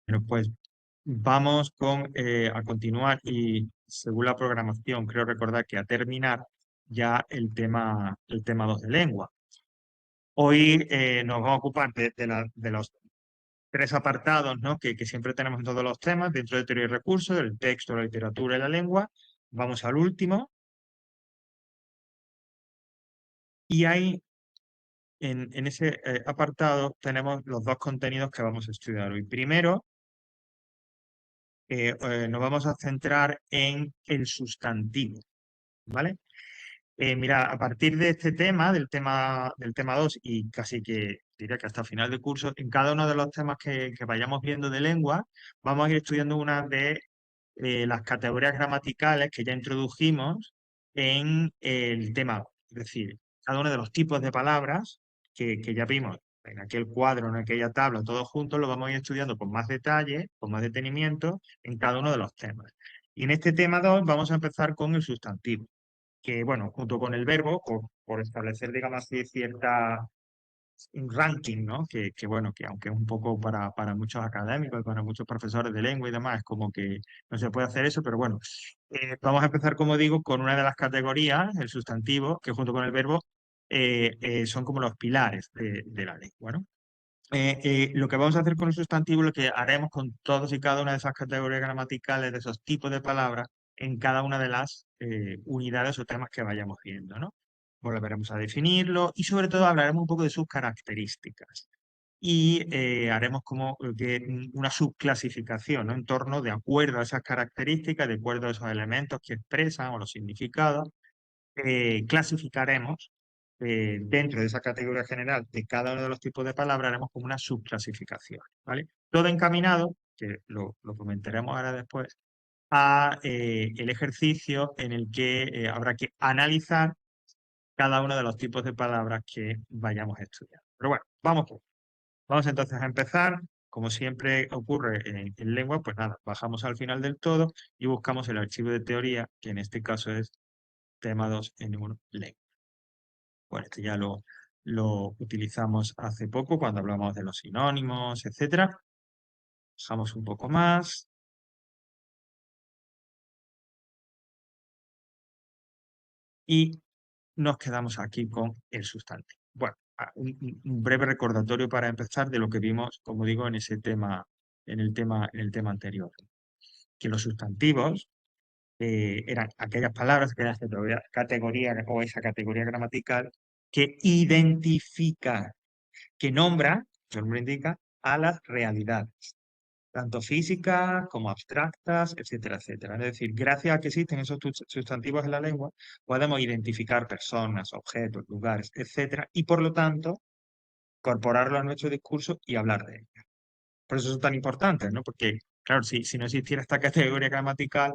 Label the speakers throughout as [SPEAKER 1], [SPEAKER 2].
[SPEAKER 1] Bueno, pues vamos a continuar y según la programación, creo recordar que a terminar ya el tema 2 de lengua. Hoy nos vamos a ocupar de los tres apartados, ¿no? que siempre tenemos en todos los temas, dentro de teoría y recursos, el texto, la literatura y la lengua. Vamos al último. Y ahí, en ese apartado, tenemos los dos contenidos que vamos a estudiar hoy. Primero, nos vamos a centrar en el sustantivo, ¿vale? Mira, a partir de este tema, del tema 2 y casi que diría que hasta final de curso, en cada uno de los temas que vayamos viendo de lengua, vamos a ir estudiando una de las categorías gramaticales que ya introdujimos en el tema 2. Es decir, cada uno de los tipos de palabras que ya vimos en aquel cuadro, en aquella tabla, todos juntos, lo vamos a ir estudiando con más detalle, con más detenimiento en cada uno de los temas. Y en este tema 2 vamos a empezar con el sustantivo que, bueno, junto con el verbo, por establecer, digamos así, un ranking, ¿no? Bueno, que aunque es un poco para muchos académicos y para muchos profesores de lengua y demás, es como que no se puede hacer eso, pero bueno, vamos a empezar, como digo, con una de las categorías, el sustantivo, que junto con el verbo son como los pilares de la lengua, ¿no? Lo que vamos a hacer con el sustantivo, lo que haremos con todos y cada una de esas categorías gramaticales, de esos tipos de palabras, en cada una de las unidades o temas que vayamos viendo, ¿no? Volveremos a definirlo y sobre todo hablaremos un poco de sus características. Y haremos como una subclasificación, ¿no? En torno, de acuerdo a esas características, de acuerdo a esos elementos que expresan o los significados, clasificaremos dentro de esa categoría general de cada uno de los tipos de palabras, haremos como una subclasificación, ¿vale? Todo encaminado, que lo comentaremos ahora después, a el ejercicio en el que habrá que analizar cada uno de los tipos de palabras que vayamos a estudiar. Pero bueno, vamos entonces a empezar. Como siempre ocurre en lengua, pues nada, bajamos al final del todo y buscamos el archivo de teoría, que en este caso es tema 2 en 1 lengua. Bueno, este ya lo utilizamos hace poco cuando hablamos de los sinónimos, etcétera. Bajamos un poco más. Y nos quedamos aquí con el sustantivo. Bueno, un breve recordatorio para empezar de lo que vimos, como digo, en ese tema, en el tema anterior. Que los sustantivos eran aquellas palabras, aquellas categorías o esa categoría gramatical que identifica, que nombra, su nombre indica, a las realidades, tanto físicas como abstractas, etcétera, etcétera. Es decir, gracias a que existen esos sustantivos en la lengua, podemos identificar personas, objetos, lugares, etcétera, y por lo tanto, incorporarlo a nuestro discurso y hablar de ellos. Por eso son tan importantes, ¿no? Porque, claro, si no existiera esta categoría gramatical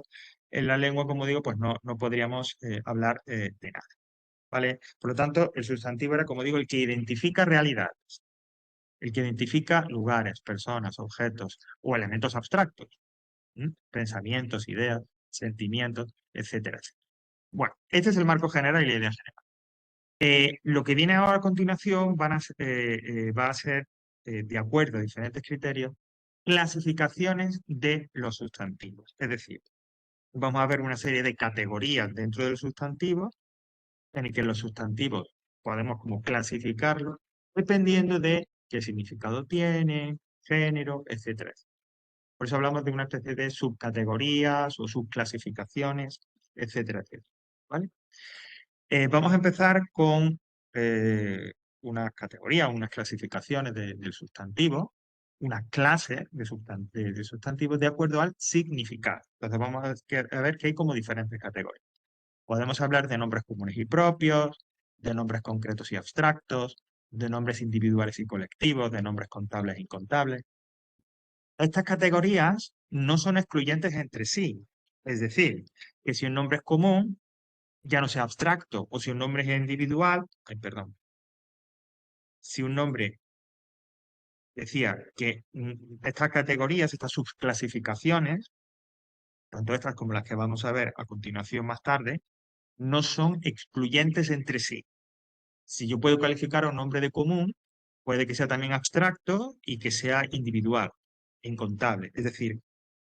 [SPEAKER 1] en la lengua, como digo, pues no podríamos hablar de nada, ¿vale? Por lo tanto, el sustantivo era, como digo, el que identifica realidades, el que identifica lugares, personas, objetos o elementos abstractos. Pensamientos, ideas, sentimientos, etcétera, etcétera. Bueno, este es el marco general y la idea general. Lo que viene ahora a continuación va a ser, de acuerdo a diferentes criterios, clasificaciones de los sustantivos. Es decir, vamos a ver una serie de categorías dentro del sustantivo, en el que los sustantivos podemos como clasificarlos, dependiendo de qué significado tienen, género, etcétera, etcétera. Por eso hablamos de una especie de subcategorías o subclasificaciones, etcétera, etcétera. ¿Vale? Vamos a empezar con unas categorías, unas clasificaciones del sustantivo, una clase de sustantivos de acuerdo al significado. Entonces vamos a ver que hay como diferentes categorías. Podemos hablar de nombres comunes y propios, de nombres concretos y abstractos, de nombres individuales y colectivos, de nombres contables e incontables. Estas categorías no son excluyentes entre sí. Es decir, que si un nombre es común, ya no sea abstracto, o si un nombre es individual, perdón, si un nombre decía que estas categorías, estas subclasificaciones, tanto estas como las que vamos a ver a continuación más tarde, no son excluyentes entre sí. Si yo puedo calificar a un nombre de común, puede que sea también abstracto y que sea individual. incontable. Es decir,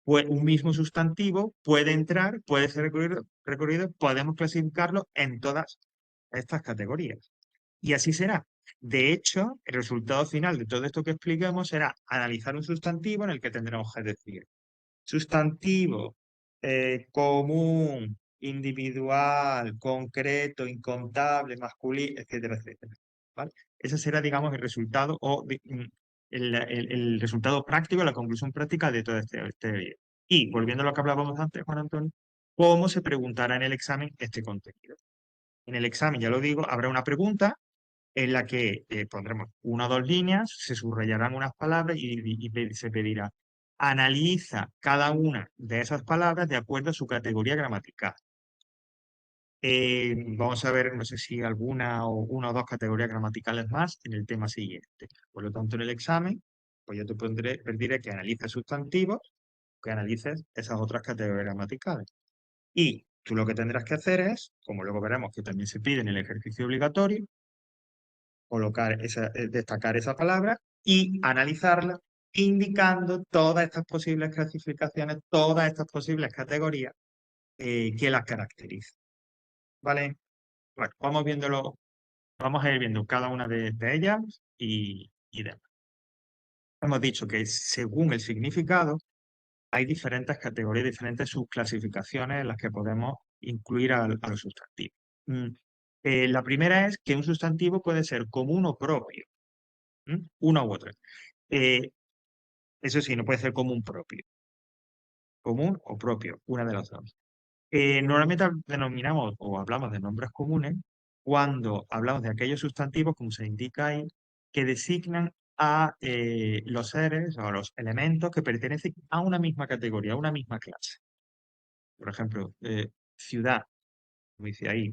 [SPEAKER 1] un mismo sustantivo puede entrar, puede ser recorrido, podemos clasificarlo en todas estas categorías. Y así será. De hecho, el resultado final de todo esto que expliquemos será analizar un sustantivo en el que tendremos que decir sustantivo, común, individual, concreto, incontable, masculino, etcétera, etcétera. ¿Vale? Ese será, digamos, el resultado o el resultado práctico, la conclusión práctica de toda este vídeo. Y volviendo a lo que hablábamos antes, Juan Antonio, ¿cómo se preguntará en el examen este contenido? En el examen, ya lo digo, habrá una pregunta en la que pondremos una o dos líneas, se subrayarán unas palabras y se pedirá, analiza cada una de esas palabras de acuerdo a su categoría gramatical. Vamos a ver, no sé si alguna o una o dos categorías gramaticales más en el tema siguiente. Por lo tanto, en el examen, pues yo te pediré que analices sustantivos, que analices esas otras categorías gramaticales. Y tú lo que tendrás que hacer es, como luego veremos que también se pide en el ejercicio obligatorio, destacar esa palabra y analizarla, indicando todas estas posibles clasificaciones, todas estas posibles categorías que las caracterizan. ¿Vale? Bueno, vamos a ir viendo cada una de ellas y demás. Hemos dicho que según el significado hay diferentes categorías, diferentes subclasificaciones en las que podemos incluir a los sustantivos. La primera es que un sustantivo puede ser común o propio. Una u otra. Eh, Eso sí, no puede ser común propio. Común o propio, una de las dos. Normalmente denominamos o hablamos de nombres comunes cuando hablamos de aquellos sustantivos, como se indica ahí, que designan a los seres o a los elementos que pertenecen a una misma categoría, a una misma clase. Por ejemplo, ciudad, como dice ahí,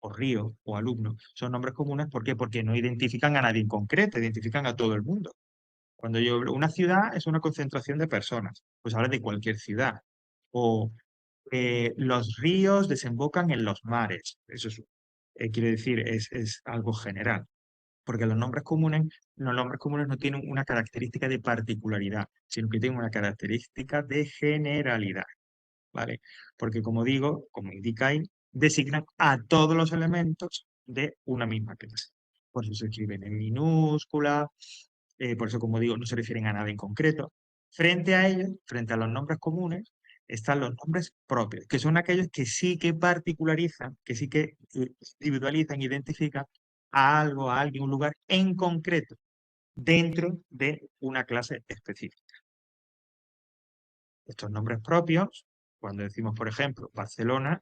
[SPEAKER 1] o río, o alumno, son nombres comunes. ¿Por qué? Porque no identifican a nadie en concreto, identifican a todo el mundo. Cuando yo hablo, una ciudad es una concentración de personas, pues habla de cualquier ciudad. O los ríos desembocan en los mares. Eso es, quiere decir, es algo general. Porque los nombres comunes no tienen una característica de particularidad, sino que tienen una característica de generalidad. ¿Vale? Porque como digo, como indica ahí, designan a todos los elementos de una misma clase. Por eso se escriben en minúscula, por eso, como digo, no se refieren a nada en concreto. Frente a ellos, frente a los nombres comunes, están los nombres propios, que son aquellos que sí que particularizan, que sí que individualizan, identifican a algo, a alguien, un lugar en concreto, dentro de una clase específica. Estos nombres propios, cuando decimos, por ejemplo, Barcelona,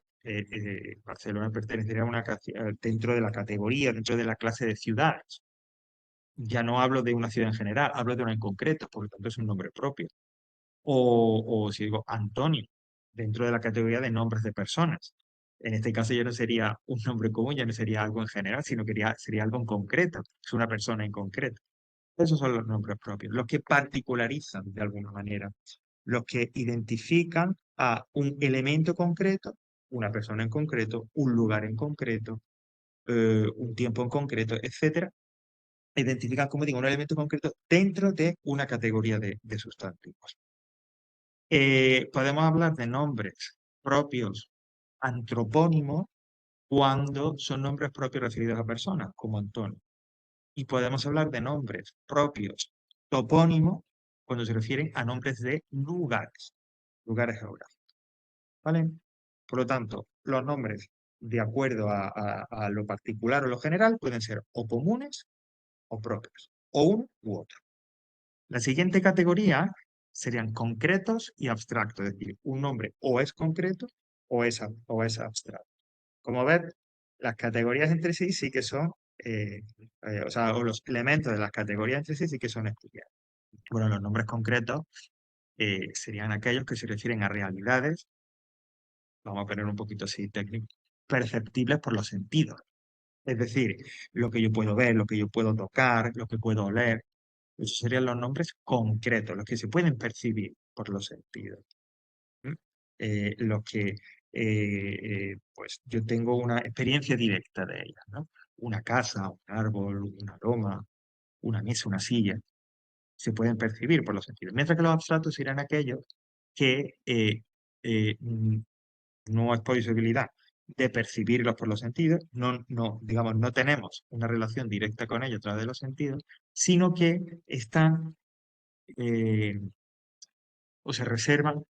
[SPEAKER 1] Barcelona pertenecería a dentro de la categoría, dentro de la clase de ciudades. Ya no hablo de una ciudad en general, hablo de una en concreto, por lo tanto es un nombre propio. O si digo Antonio, dentro de la categoría de nombres de personas. En este caso ya no sería un nombre común, ya no sería algo en general, sino que sería algo en concreto, es una persona en concreto. Esos son los nombres propios, los que particularizan de alguna manera, los que identifican a un elemento concreto, una persona en concreto, un lugar en concreto, un tiempo en concreto, etcétera, identifican, como digo, un elemento concreto dentro de una categoría de sustantivos. Podemos hablar de nombres propios antropónimos cuando son nombres propios referidos a personas, como Antonio. Y podemos hablar de nombres propios topónimos cuando se refieren a nombres de lugares, lugares geográficos. ¿Vale? Por lo tanto, los nombres, de acuerdo a lo particular o lo general, pueden ser o comunes o propios, o uno u otro. La siguiente categoría serían concretos y abstractos, es decir, un nombre o es concreto o es abstracto. Como ves, las categorías entre sí sí que son, o los elementos de las categorías entre sí sí que son estudiados. Bueno, los nombres concretos serían aquellos que se refieren a realidades, vamos a poner un poquito así técnico, perceptibles por los sentidos. Es decir, lo que yo puedo ver, lo que yo puedo tocar, lo que puedo oler. Esos serían los nombres concretos, los que se pueden percibir por los sentidos. ¿Mm? Los que pues yo tengo una experiencia directa de ellas, ¿no? Una casa, un árbol, un aroma, una mesa, una silla. se pueden percibir por los sentidos. Mientras que los abstractos serían aquellos que no es posibilidad de percibirlos por los sentidos, digamos, no tenemos una relación directa con ellos a través de los sentidos, sino que están eh, o se reservan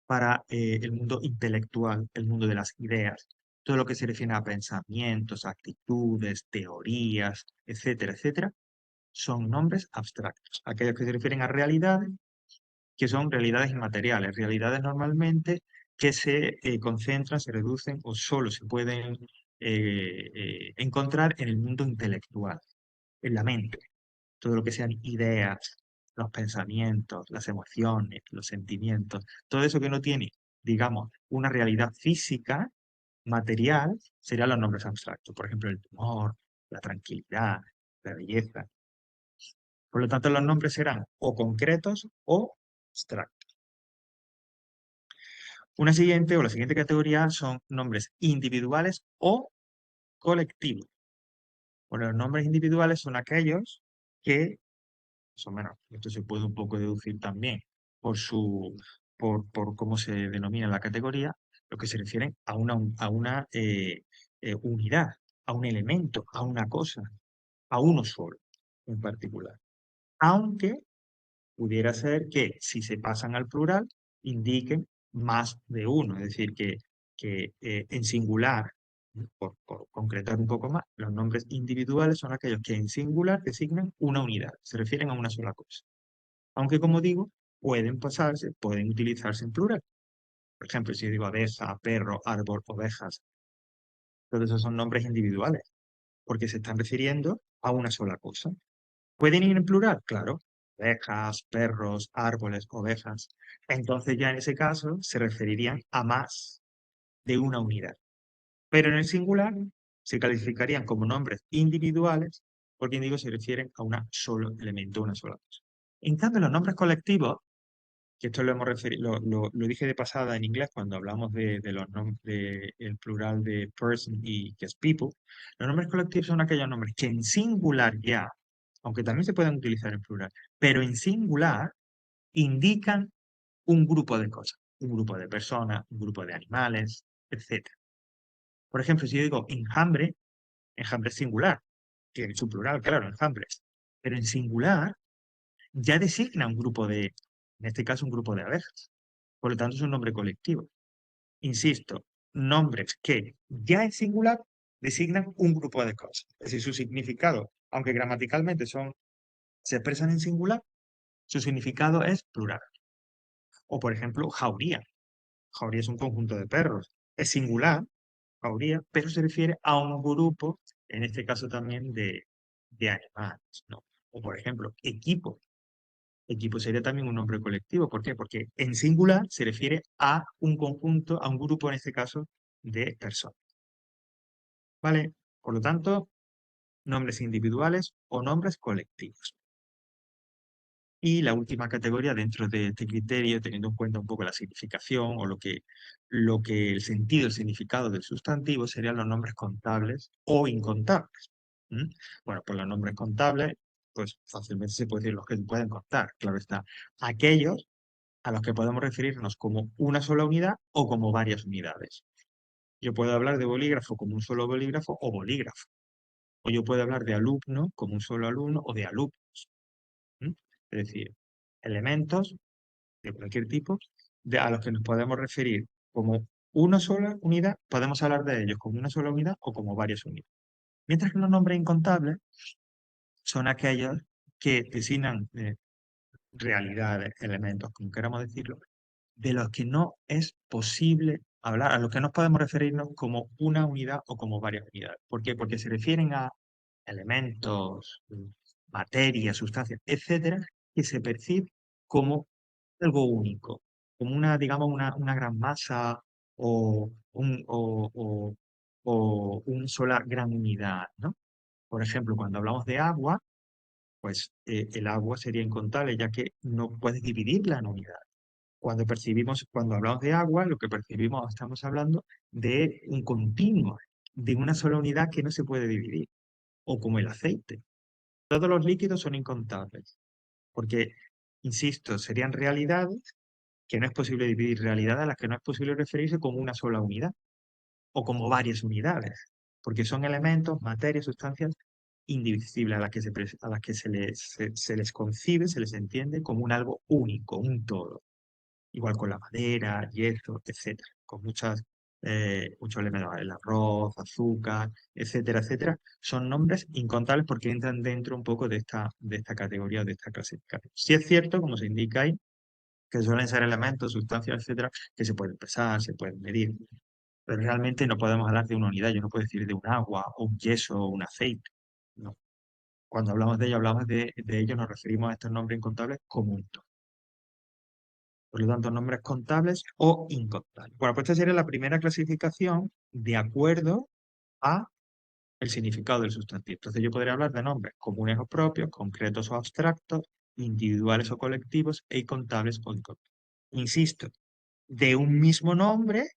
[SPEAKER 1] para el mundo intelectual, el mundo de las ideas, todo lo que se refiere a pensamientos, actitudes, teorías, etcétera, etcétera, son nombres abstractos. Aquellos que se refieren a realidades, que son realidades inmateriales, realidades normalmente que se concentran, se reducen o solo se pueden encontrar en el mundo intelectual, en la mente. Todo lo que sean ideas, los pensamientos, las emociones, los sentimientos, todo eso que no tiene, digamos, una realidad física, material, serían los nombres abstractos. Por ejemplo, el humor, la tranquilidad, la belleza. Por lo tanto, los nombres serán o concretos o abstractos. La siguiente categoría son nombres individuales o colectivos. Bueno, los nombres individuales son aquellos que más o menos. Esto se puede un poco deducir también por por cómo se denomina la categoría, lo que se refieren a una unidad, a un elemento, a una cosa, a uno solo en particular. Aunque pudiera ser que si se pasan al plural, indiquen más de uno, es decir, que en singular, ¿no? Por concretar un poco más, los nombres individuales son aquellos que en singular designan una unidad, se refieren a una sola cosa. Aunque, como digo, pueden utilizarse en plural. Por ejemplo, si yo digo abeja, perro, árbol, ovejas, todos esos son nombres individuales, porque se están refiriendo a una sola cosa. ¿Pueden ir en plural? Claro. Abejas, perros, árboles, ovejas. Entonces ya en ese caso se referirían a más de una unidad. Pero en el singular se calificarían como nombres individuales, porque digo, se refieren a un solo elemento, una sola cosa. En cambio, los nombres colectivos, que esto lo hemos referido, lo dije de pasada en inglés cuando hablamos de los nombres, el plural de person y que es people, los nombres colectivos son aquellos nombres que en singular ya, aunque también se pueden utilizar en plural, pero en singular indican un grupo de cosas, un grupo de personas, un grupo de animales, etc. Por ejemplo, si yo digo enjambre es singular, tiene su plural, claro, enjambres, pero en singular ya designa un grupo en este caso, un grupo de abejas. Por lo tanto, es un nombre colectivo. Insisto, nombres que ya en singular designan un grupo de cosas. Es decir, su significado, aunque gramaticalmente se expresan en singular, su significado es plural. O, por ejemplo, jauría. Jauría es un conjunto de perros. Es singular, jauría, pero se refiere a un grupo, en este caso también de animales, ¿no? O, por ejemplo, equipo. Equipo sería también un nombre colectivo. ¿Por qué? Porque en singular se refiere a un conjunto, a un grupo en este caso, de personas. ¿Vale? Por lo tanto, nombres individuales o nombres colectivos. Y la última categoría dentro de este criterio, teniendo en cuenta un poco la significación o lo que el sentido, el significado del sustantivo, serían los nombres contables o incontables. ¿Mm? Bueno, pues los nombres contables, pues fácilmente se puede decir los que se pueden contar, claro está. Aquellos a los que podemos referirnos como una sola unidad o como varias unidades. Yo puedo hablar de bolígrafo como un solo bolígrafo o bolígrafo. O yo puedo hablar de alumno como un solo alumno o de alumnos. ¿Mm? Es decir, elementos de cualquier tipo a los que nos podemos referir como una sola unidad, podemos hablar de ellos como una sola unidad o como varias unidades. Mientras que los nombres incontables son aquellos que designan realidades, elementos, como queramos decirlo, de los que no es posible hablar, a los que no podemos referirnos como una unidad o como varias unidades. ¿Por qué? Porque se refieren a elementos, materias, sustancias, etcétera, que se percibe como algo único, como digamos, una gran masa o, o una sola gran unidad, ¿no? Por ejemplo, cuando hablamos de agua, pues el agua sería incontable, ya que no puedes dividirla en unidades. Cuando hablamos de agua, lo que percibimos, estamos hablando de un continuo, de una sola unidad que no se puede dividir, o como el aceite. Todos los líquidos son incontables. porque, insisto, serían realidades que no es posible dividir, realidades a las que no es posible referirse como una sola unidad o como varias unidades, porque son elementos, materias, sustancias indivisibles a las que a las que se les concibe, se les entiende como un algo único, un todo. Igual con la madera, yeso, etcétera, con muchos elementos, el arroz, azúcar, etcétera, etcétera, son nombres incontables porque entran dentro un poco de esta categoría, de esta clasificación. Sí es cierto, como se indica ahí, que suelen ser elementos, sustancias, etcétera, que se pueden pesar, se pueden medir, pero realmente no podemos hablar de una unidad. Yo no puedo decir de un agua, o un yeso, o un aceite. No. Cuando hablamos de ello, de ello, nos referimos a estos nombres incontables como un todo. Por lo tanto, nombres contables o incontables. Bueno, pues esta sería la primera clasificación de acuerdo a el significado del sustantivo. Entonces yo podría hablar de nombres comunes o propios, concretos o abstractos, individuales o colectivos, e incontables o incontables. Insisto, de un mismo nombre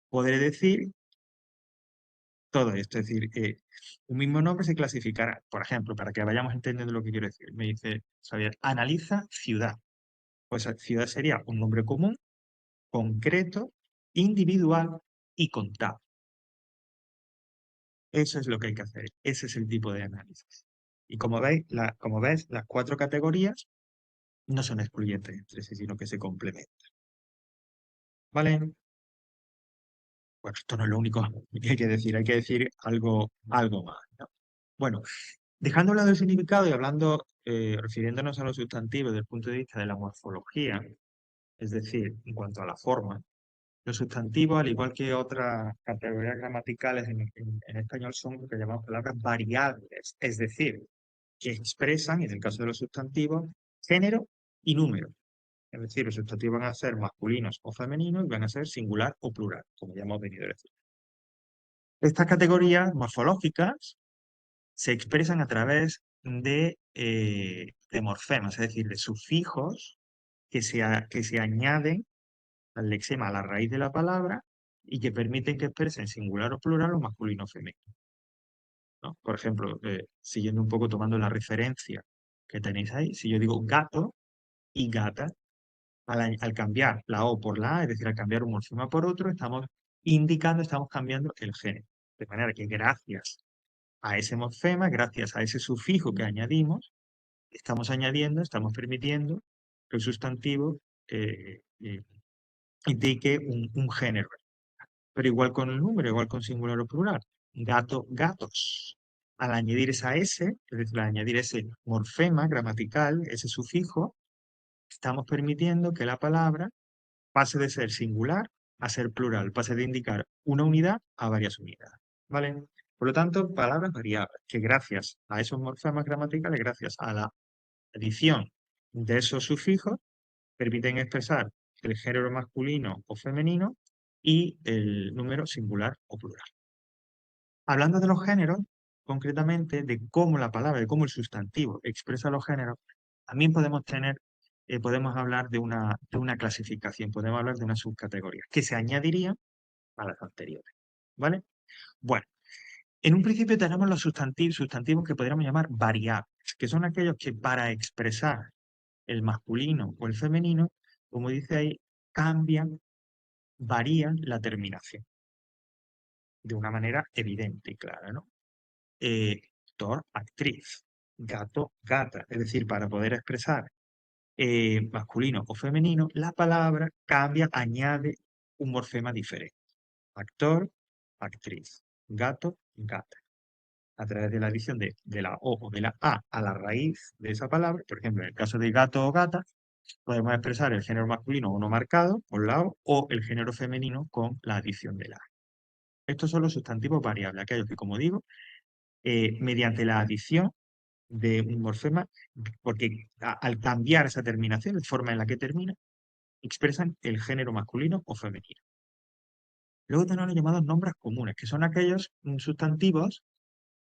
[SPEAKER 1] podré decir todo esto. Es decir, un mismo nombre se clasificará, por ejemplo, para que vayamos entendiendo lo que quiero decir. Me dice Xavier, analiza ciudad. Pues ciudad sería un nombre común, concreto, individual y contable. Eso es lo que hay que hacer. Ese es el tipo de análisis. Y como ves, las cuatro categorías no son excluyentes entre sí, sino que se complementan. ¿Vale? Bueno, esto no es lo único que hay que decir algo más, ¿no? Bueno, dejando hablado del significado y hablando, refiriéndonos a los sustantivos desde el punto de vista de la morfología, es decir, en cuanto a la forma, los sustantivos, al igual que otras categorías gramaticales en español, son lo que llamamos palabras variables, es decir, que expresan, en el caso de los sustantivos, género y número. Es decir, los sustantivos van a ser masculinos o femeninos y van a ser singular o plural, como ya hemos venido a decir. Estas categorías morfológicas se expresan a través de morfemas, es decir, de sufijos que se añaden al lexema, a la raíz de la palabra, y que permiten que expresen singular o plural o masculino o femenino, ¿no? Por ejemplo, siguiendo un poco, tomando la referencia que tenéis ahí, si yo digo gato y gata, al cambiar la O por la A, es decir, al cambiar un morfema por otro, estamos cambiando el género. De manera que gracias a ese morfema, gracias a ese sufijo que añadimos, estamos permitiendo que el sustantivo eh, eh, indique un género. Pero igual con el número, igual con singular o plural. Gato, gatos. Al añadir esa S, es decir, al añadir ese morfema gramatical, ese sufijo, estamos permitiendo que la palabra pase de ser singular a ser plural, pase de indicar una unidad a varias unidades. ¿Vale? Por lo tanto, palabras variables, que gracias a esos morfemas gramaticales, gracias a la adición de esos sufijos, permiten expresar el género masculino o femenino y el número singular o plural. Hablando de los géneros, concretamente de cómo la palabra, de cómo el sustantivo expresa los géneros, también podemos hablar de una clasificación, podemos hablar de una subcategoría que se añadiría a las anteriores. ¿Vale? Bueno, en un principio tenemos los sustantivos que podríamos llamar variables, que son aquellos que para expresar el masculino o el femenino, como dice ahí, varían la terminación de una manera evidente y clara, ¿no? Actor, actriz, gato, gata. Es decir, para poder expresar masculino o femenino, la palabra cambia, añade un morfema diferente. Actor, actriz, gato, gata. A través de la adición de la O o de la A a la raíz de esa palabra, por ejemplo, en el caso de gato o gata, podemos expresar el género masculino uno marcado con la O o el género femenino con la adición de la A. Estos son los sustantivos variables, aquellos que, como digo, mediante la adición de un morfema, porque al cambiar esa terminación, la forma en la que termina, expresan el género masculino o femenino. Luego tenemos los llamados nombres comunes, que son aquellos sustantivos,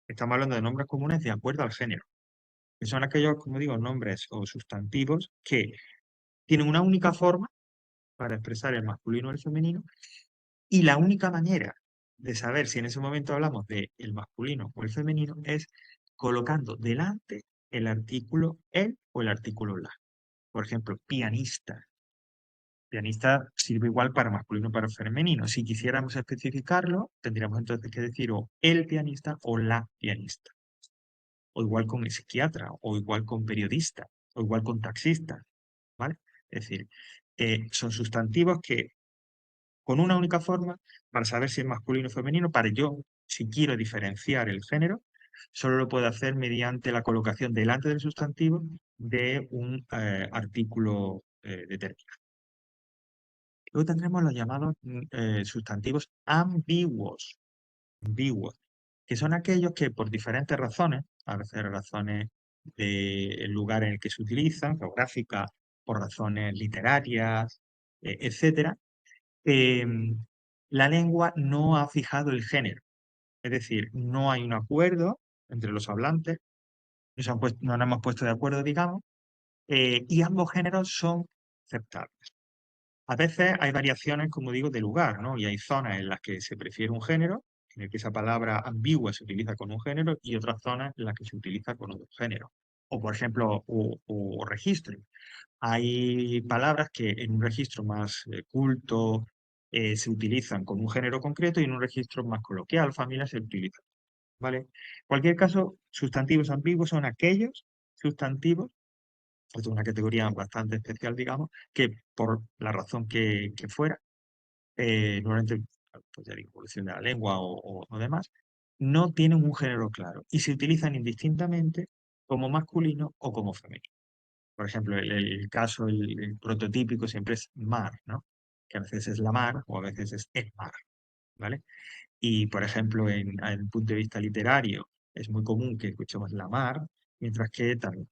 [SPEAKER 1] estamos hablando de nombres comunes de acuerdo al género, que son aquellos, como digo, nombres o sustantivos que tienen una única forma para expresar el masculino o el femenino, y la única manera de saber si en ese momento hablamos del masculino o el femenino es colocando delante el artículo el o el artículo la. Por ejemplo, pianista. Pianista sirve igual para masculino o para femenino. Si quisiéramos especificarlo, tendríamos entonces que decir o el pianista o la pianista. O igual con el psiquiatra, o igual con periodista, o igual con taxista, ¿vale? Es decir, son sustantivos que con una única forma, para saber si es masculino o femenino, para yo, si quiero diferenciar el género, solo lo puedo hacer mediante la colocación delante del sustantivo de un artículo determinado. Luego tendremos los llamados sustantivos ambiguos, que son aquellos que por diferentes razones, a veces razones del lugar en el que se utilizan, geográficas, por razones literarias, etcétera, la lengua no ha fijado el género. Es decir, no hay un acuerdo entre los hablantes, no nos hemos puesto de acuerdo, digamos, y ambos géneros son aceptables. A veces hay variaciones, como digo, de lugar, ¿no? Y hay zonas en las que se prefiere un género, en el que esa palabra ambigua se utiliza con un género, y otras zonas en las que se utiliza con otro género. O, por ejemplo, o registro. Hay palabras que en un registro más culto se utilizan con un género concreto y en un registro más coloquial, familia, se utilizan. ¿Vale? En cualquier caso, sustantivos ambiguos son aquellos sustantivos, esto es una categoría bastante especial, digamos, que por la razón que fuera, normalmente, pues ya digo, evolución de la lengua o demás, no tienen un género claro y se utilizan indistintamente como masculino o como femenino. Por ejemplo, el caso, el prototípico siempre es mar, ¿no? Que a veces es la mar o a veces es el mar, ¿vale? Y, por ejemplo, en el punto de vista literario, es muy común que escuchemos la mar, mientras que también,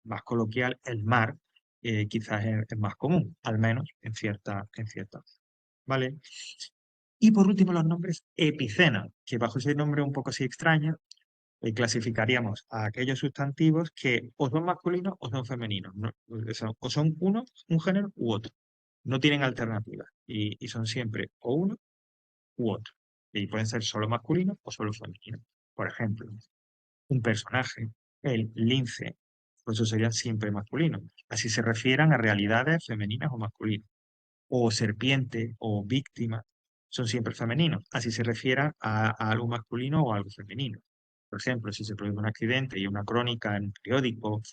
[SPEAKER 1] más coloquial, el mar quizás es más común, al menos en cierta, ¿vale? Y por último, los nombres epicenos, que bajo ese nombre un poco así extraño, clasificaríamos a aquellos sustantivos que o son masculinos o son femeninos, o son uno, un género u otro. No tienen alternativa y son siempre o uno u otro. Y pueden ser solo masculinos o solo femeninos. Por ejemplo, un personaje, el lince, pues eso serían siempre masculinos. Así se refieran a realidades femeninas o masculinas. O serpiente o víctima son siempre femeninos. Así se refieran a algo masculino o algo femenino. Por ejemplo, si se produce un accidente y una crónica en un periódico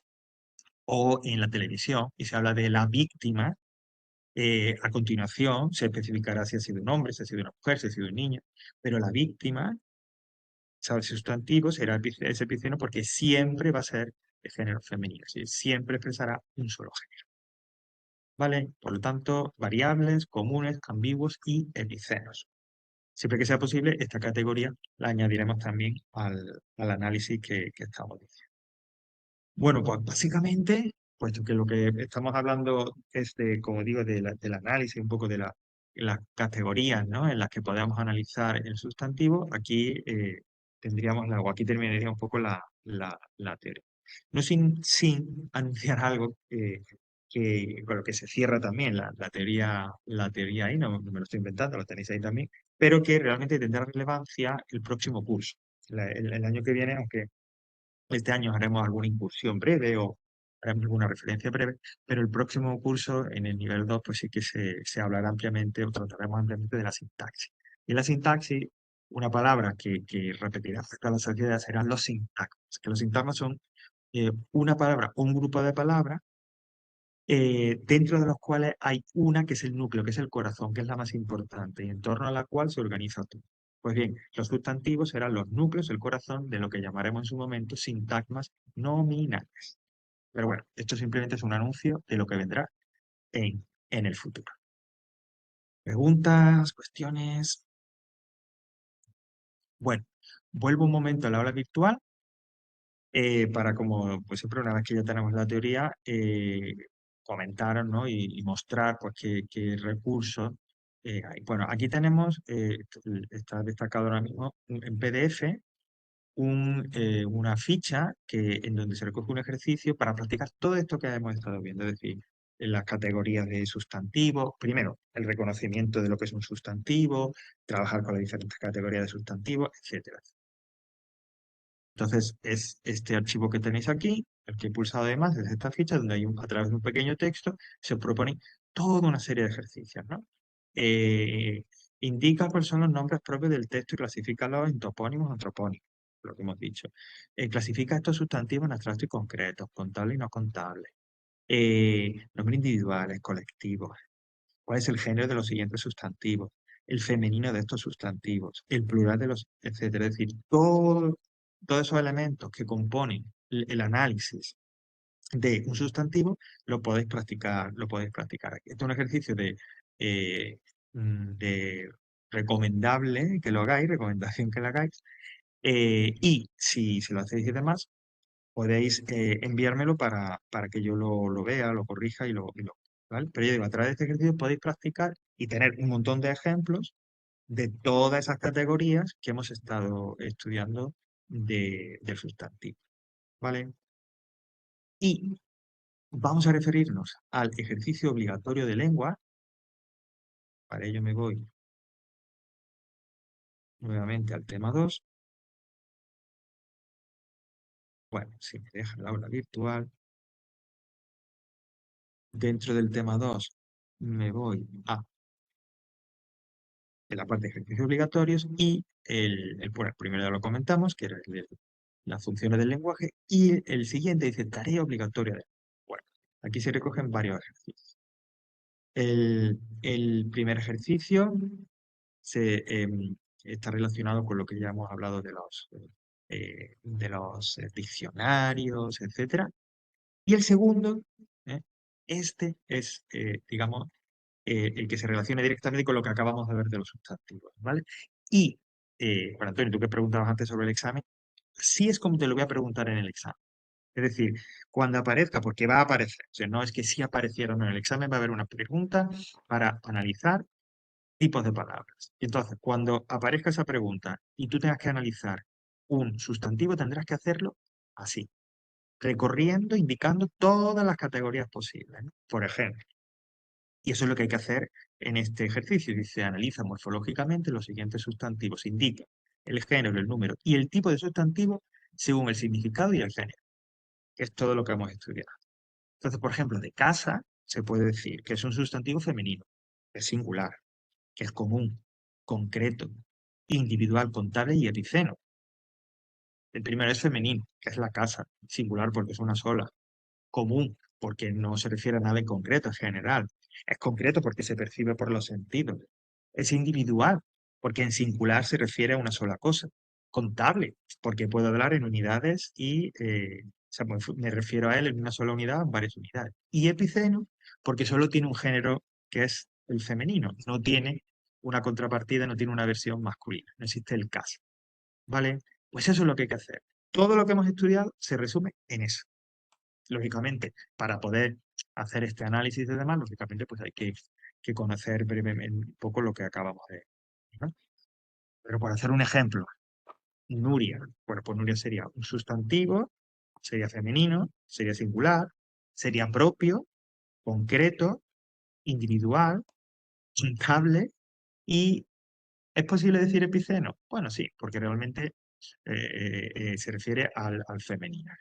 [SPEAKER 1] o en la televisión y se habla de la víctima, a continuación se especificará si ha sido un hombre, si ha sido una mujer, si ha sido un niño, pero la víctima, ¿sabes? Sustantivo será ese epiceno porque siempre va a ser de género femenino, es decir, siempre expresará un solo género. ¿Vale? Por lo tanto, variables, comunes, ambiguos y epicenos. Siempre que sea posible, esta categoría la añadiremos también al análisis que estamos diciendo. Bueno, pues básicamente, puesto que lo que estamos hablando es de, como digo, del análisis, un poco de las categorías, ¿no? En las que podemos analizar el sustantivo, aquí o aquí terminaría un poco la teoría. No sin anunciar algo con lo que se cierra también la teoría ahí, no me lo estoy inventando, lo tenéis ahí también, pero que realmente tendrá relevancia el próximo curso. El año que viene, aunque este año haremos alguna incursión breve o haremos alguna referencia breve, pero el próximo curso, en el nivel 2 pues sí que se hablará ampliamente o trataremos ampliamente de la sintaxis. Y la sintaxis, una palabra que repetirá toda la sociedad serán los sintagmas, que los sintagmas son una palabra o un grupo de palabras dentro de los cuales hay una que es el núcleo, que es el corazón, que es la más importante, y en torno a la cual se organiza todo. Pues bien, los sustantivos serán los núcleos, el corazón de lo que llamaremos en su momento sintagmas nominales. Pero bueno, esto simplemente es un anuncio de lo que vendrá en el futuro. ¿Preguntas, cuestiones? Bueno, vuelvo un momento a la aula virtual para, como pues siempre, una vez que ya tenemos la teoría, comentar, ¿no? y mostrar pues, qué recursos hay. Bueno, aquí tenemos, está destacado ahora mismo en PDF, una ficha en donde se recoge un ejercicio para practicar todo esto que hemos estado viendo, es decir, en las categorías de sustantivos, primero, el reconocimiento de lo que es un sustantivo, trabajar con las diferentes categorías de sustantivos, etcétera. Entonces, es este archivo que tenéis aquí, el que he pulsado además, es esta ficha donde hay a través de un pequeño texto, se propone toda una serie de ejercicios, ¿no? Eh, Indica cuáles son los nombres propios del texto y clasifícalos en topónimos o antropónimos, lo que hemos dicho. Clasifica estos sustantivos en abstractos y concretos, contables y no contables. Nombres individuales, colectivos. ¿Cuál es el género de los siguientes sustantivos? El femenino de estos sustantivos, el plural de los, etcétera. Es decir, todos esos elementos que componen el análisis de un sustantivo lo podéis practicar aquí. Este es un ejercicio eh, de recomendable que lo hagáis, recomendación que lo hagáis. Y si lo hacéis y demás, podéis enviármelo para que yo lo vea, lo corrija ¿vale? Pero yo digo, a través de este ejercicio podéis practicar y tener un montón de ejemplos de todas esas categorías que hemos estado estudiando del sustantivo, ¿vale? Y vamos a referirnos al ejercicio obligatorio de lengua. Para ello me voy nuevamente al tema 2. Bueno, si me deja la aula virtual. Dentro del tema 2 me voy a la parte de ejercicios obligatorios y bueno, primero ya lo comentamos, que era las funciones del lenguaje, y el siguiente dice tarea obligatoria de. Bueno, aquí se recogen varios ejercicios. El primer ejercicio está relacionado con lo que ya hemos hablado de los diccionarios, etcétera. Y el segundo, ¿eh? Este es, digamos, el que se relaciona directamente con lo que acabamos de ver de los sustantivos, ¿vale? Y, bueno, Antonio, tú que preguntabas antes sobre el examen, sí es como te lo voy a preguntar en el examen. Es decir, cuando aparezca, porque va a aparecer, o sea, no es que si apareciera o no en el examen, va a haber una pregunta para analizar tipos de palabras. Y entonces, cuando aparezca esa pregunta y tú tengas que analizar un sustantivo, tendrás que hacerlo así, recorriendo, indicando todas las categorías posibles, ¿no? Por ejemplo, y eso es lo que hay que hacer en este ejercicio. Dice, analiza morfológicamente los siguientes sustantivos. Indica el género, el número y el tipo de sustantivo según el significado y el género, que es todo lo que hemos estudiado. Entonces, por ejemplo, de casa se puede decir que es un sustantivo femenino, que es singular, que es común, concreto, individual, contable y epiceno. El primero es femenino, que es la casa, singular porque es una sola, común, porque no se refiere a nada en concreto, es general. Es concreto porque se percibe por los sentidos. Es individual, porque en singular se refiere a una sola cosa. Contable, porque puedo hablar en unidades o sea, me refiero a él en una sola unidad o en varias unidades. Y epiceno, porque solo tiene un género que es el femenino, no tiene una contrapartida, no tiene una versión masculina, no existe el caso. ¿Vale? Pues eso es lo que hay que hacer. Todo lo que hemos estudiado se resume en eso. Lógicamente, para poder hacer este análisis de demás, lógicamente, pues hay que conocer brevemente un poco lo que acabamos de ver, ¿no? Pero por hacer un ejemplo, Nuria, bueno, pues Nuria sería un sustantivo, sería femenino, sería singular, sería propio, concreto, individual, contable y ¿es posible decir epiceno? Bueno, sí, porque realmente se refiere al femenino.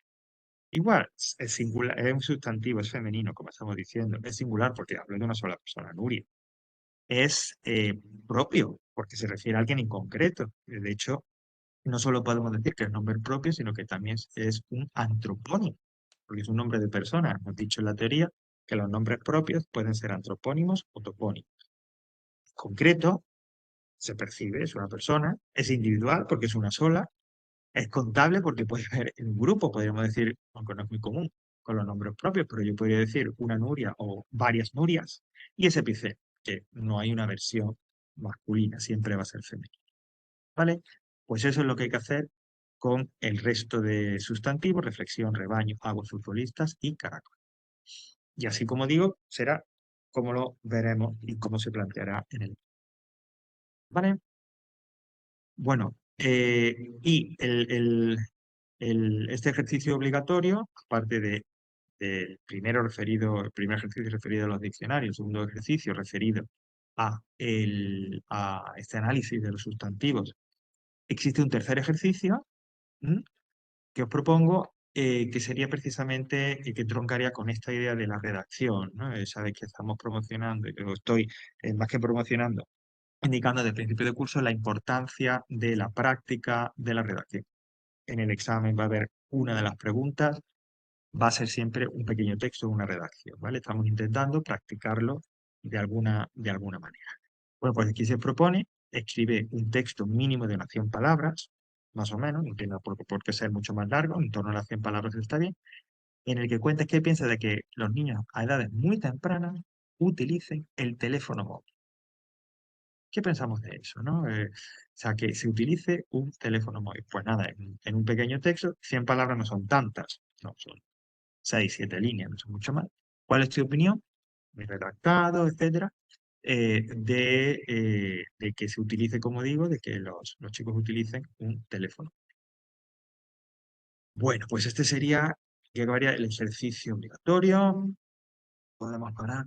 [SPEAKER 1] Igual, es singular, es un sustantivo, es femenino, como estamos diciendo. Es singular porque hablo de una sola persona, Nuria. Es propio, porque se refiere a alguien en concreto. De hecho, no solo podemos decir que es nombre propio, sino que también es un antropónimo, porque es un nombre de persona. Hemos dicho en la teoría que los nombres propios pueden ser antropónimos o topónimos. Concreto, se percibe, es una persona. Es individual porque es una sola. Es contable porque puede haber en un grupo, podríamos decir, aunque no es muy común, con los nombres propios, pero yo podría decir una Nuria o varias Nurias. Y es epiceno, que no hay una versión masculina, siempre va a ser femenino. ¿Vale? Pues eso es lo que hay que hacer con el resto de sustantivos, reflexión, rebaño, aguas futbolistas y caracol. Y así como digo, será como lo veremos y cómo se planteará en el. ¿Vale? Bueno, y este ejercicio obligatorio, aparte el primer ejercicio referido a los diccionarios, el segundo ejercicio referido a este análisis de los sustantivos, existe un tercer ejercicio, ¿m? que os propongo, que sería precisamente que troncaría con esta idea de la redacción, ¿no? Sabéis que estamos promocionando, y yo estoy más que promocionando, indicando desde el principio de curso la importancia de la práctica de la redacción. En el examen va a haber una de las preguntas, va a ser siempre un pequeño texto, una redacción, ¿vale? Estamos intentando practicarlo de alguna manera. Bueno, pues aquí se propone, escribe un texto mínimo de unas 100 palabras, más o menos, no tiene por qué ser mucho más largo, en torno a las 100 palabras está bien, en el que cuentes qué piensas de que los niños a edades muy tempranas utilicen el teléfono móvil. ¿Qué pensamos de eso, no? O sea, que se utilice un teléfono móvil. Pues nada, en un pequeño texto, 100 palabras no son tantas, no, son 6, 7 líneas, no son mucho más. ¿Cuál es tu opinión? Mi redactado, etcétera, de que se utilice, como digo, de que los chicos utilicen un teléfono. Bueno, pues este sería, llegaría el ejercicio obligatorio. Podemos parar.